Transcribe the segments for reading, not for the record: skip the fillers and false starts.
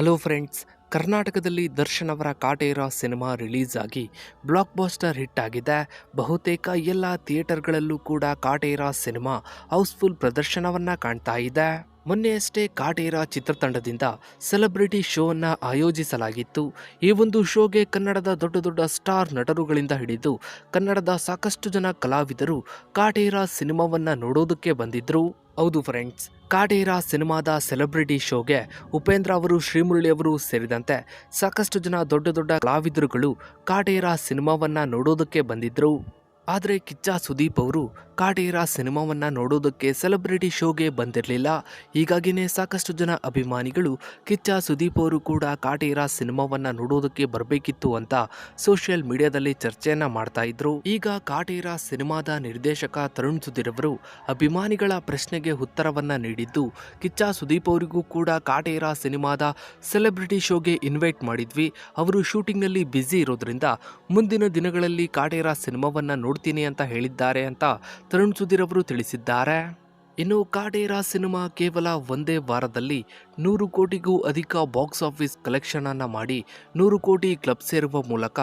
Hello friends, ಕರ್ನಾಟಕದಲ್ಲಿ ದರ್ಶನ್ ಅವರ Kaatera cinema release ಆಗಿ ಬ್ಲಾಕ್ ಬಾಸ್ಟರ್ ಹಿಟ್ ಆಗಿದೆ. ಬಹುತೇಕ ಎಲ್ಲ ಥಿಯೇಟರ್ಗಳಲ್ಲೂ ಕೂಡ ಕಾಟೇರ ಸಿನಿಮಾ ಹೌಸ್ಫುಲ್ ಪ್ರದರ್ಶನವನ್ನ ಕಾಣ್ತಾ ಇದೆ. ಮೊನ್ನೆಯಷ್ಟೇ ಕಾಟೇರ ಚಿತ್ರತಂಡದಿಂದ ಸೆಲೆಬ್ರಿಟಿ ಶೋ ಅನ್ನ ಆಯೋಜಿಸಲಾಗಿತ್ತು. ಈ ಒಂದು ಶೋಗೆ ಕನ್ನಡದ ದೊಡ್ಡ ದೊಡ್ಡ ಸ್ಟಾರ್ ನಟರುಗಳಿಂದ ಹಿಡಿದು ಕನ್ನಡದ ಸಾಕಷ್ಟು ಜನ ಕಲಾವಿದರು ಕಾಟೇರ ಸಿನಿಮಾವನ್ನ ನೋಡೋದಕ್ಕೆ ಬಂದಿದ್ರು. ಹೌದು ಫ್ರೆಂಡ್ಸ್, ಕಾಟೇರ ಸಿನಿಮಾದ ಸೆಲೆಬ್ರಿಟಿ ಶೋಗೆ ಉಪೇಂದ್ರ ಅವರು, ಶ್ರೀಮುರಳಿ ಅವರು ಸೇರಿದಂತೆ ಸಾಕಷ್ಟು ಜನ ದೊಡ್ಡ ದೊಡ್ಡ ಕಲಾವಿದರುಗಳು ಕಾಟೇರ ಸಿನಿಮಾವನ್ನ ನೋಡೋದಕ್ಕೆ ಬಂದಿದ್ರು. ಆದರೆ ಕಿಚ್ಚ ಸುದೀಪ್ ಅವರು ಕಾಟೇರ ಸಿನಿಮಾವನ್ನ ನೋಡೋದಕ್ಕೆ ಸೆಲೆಬ್ರಿಟಿ ಶೋಗೆ ಬಂದಿರಲಿಲ್ಲ. ಹೀಗಾಗಿನೇ ಸಾಕಷ್ಟು ಜನ ಅಭಿಮಾನಿಗಳು ಕಿಚ್ಚ ಸುದೀಪ್ ಅವರು ಕೂಡ ಕಾಟೇರ ಸಿನಿಮಾವನ್ನ ನೋಡೋದಕ್ಕೆ ಬರಬೇಕಿತ್ತು ಅಂತ ಸೋಷಿಯಲ್ ಮೀಡಿಯಾದಲ್ಲಿ ಚರ್ಚೆಯನ್ನ ಮಾಡ್ತಾ ಇದ್ರು. ಈಗ ಕಾಟೇರ ಸಿನಿಮಾದ ನಿರ್ದೇಶಕ ತರುಣ್ ಸುಧೀರ್ ಅವರು ಅಭಿಮಾನಿಗಳ ಪ್ರಶ್ನೆಗೆ ಉತ್ತರವನ್ನ ನೀಡಿದ್ದು, ಕಿಚ್ಚ ಸುದೀಪ್ ಅವರಿಗೂ ಕೂಡ ಕಾಟೇರ ಸಿನಿಮಾದ ಸೆಲೆಬ್ರಿಟಿ ಶೋಗೆ ಇನ್ವೈಟ್ ಮಾಡಿದ್ವಿ. ಅವರು ಶೂಟಿಂಗ್ನಲ್ಲಿ ಬ್ಯುಸಿ ಇರೋದ್ರಿಂದ ಮುಂದಿನ ದಿನಗಳಲ್ಲಿ ಕಾಟೇರ ಸಿನಿಮಾವನ್ನ ನೋಡ್ತೀನಿ ಅಂತ ಹೇಳಿದ್ದಾರೆ ಅಂತ ತರುಣ್ ಸುಧೀರ್ ಅವರು ತಿಳಿಸಿದ್ದಾರೆ. ಇನ್ನು ಕಾಟೇರ ಸಿನಿಮಾ ಕೇವಲ ಒಂದೇ ವಾರದಲ್ಲಿ 100 ಕೋಟಿಗೂ ಅಧಿಕ ಬಾಕ್ಸ್ ಆಫೀಸ್ ಕಲೆಕ್ಷನ್ ಅನ್ನ ಮಾಡಿ 100 ಕೋಟಿ ಕ್ಲಬ್ ಸೇರುವ ಮೂಲಕ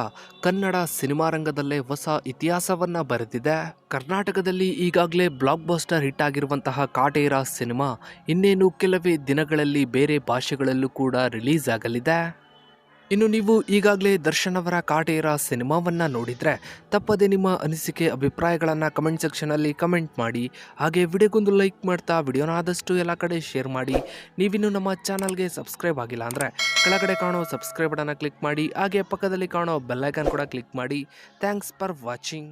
ಕನ್ನಡ ಸಿನಿಮಾ ರಂಗದಲ್ಲೇ ಹೊಸ ಇತಿಹಾಸವನ್ನ ಬರೆದಿದೆ. ಕರ್ನಾಟಕದಲ್ಲಿ ಈಗಾಗಲೇ ಬ್ಲಾಕ್ ಬಾಸ್ಟರ್ ಹಿಟ್ ಆಗಿರುವಂತಹ ಕಾಟೇರ ಸಿನಿಮಾ ಇನ್ನೇನು ಕೆಲವೇ ದಿನಗಳಲ್ಲಿ ಬೇರೆ ಭಾಷೆಗಳಲ್ಲೂ ಕೂಡ ರಿಲೀಸ್ ಆಗಲಿದೆ. ಇನ್ನು ನೀವು ಈಗಾಗಲೇ ದರ್ಶನ್ ಅವರ ಕಾಟೇರ ಸಿನಿಮಾವನ್ನ ನೋಡಿದ್ರೆ ತಪ್ಪದೆ ನಿಮ್ಮ ಅನಿಸಿಕೆ ಅಭಿಪ್ರಾಯಗಳನ್ನು ಕಮೆಂಟ್ ಸೆಕ್ಷನಲ್ಲಿ ಕಮೆಂಟ್ ಮಾಡಿ. ಹಾಗೆ ವಿಡಿಯೋಗೊಂದು ಲೈಕ್ ಮಾಡ್ತಾ ವಿಡಿಯೋನ ಆದಷ್ಟು ಎಲ್ಲ ಕಡೆ ಶೇರ್ ಮಾಡಿ. ನೀವಿನ್ನು ನಮ್ಮ ಚಾನಲ್ಗೆ ಸಬ್ಸ್ಕ್ರೈಬ್ ಆಗಿಲ್ಲ ಅಂದರೆ ಕೆಳಗಡೆ ಕಾಣೋ ಸಬ್ಸ್ಕ್ರೈಬ್ ಬಟನ್ನ ಕ್ಲಿಕ್ ಮಾಡಿ. ಹಾಗೆ ಪಕ್ಕದಲ್ಲಿ ಕಾಣೋ ಬೆಲ್ ಐಕಾನ್ ಕೂಡ ಕ್ಲಿಕ್ ಮಾಡಿ. Thanks for watching.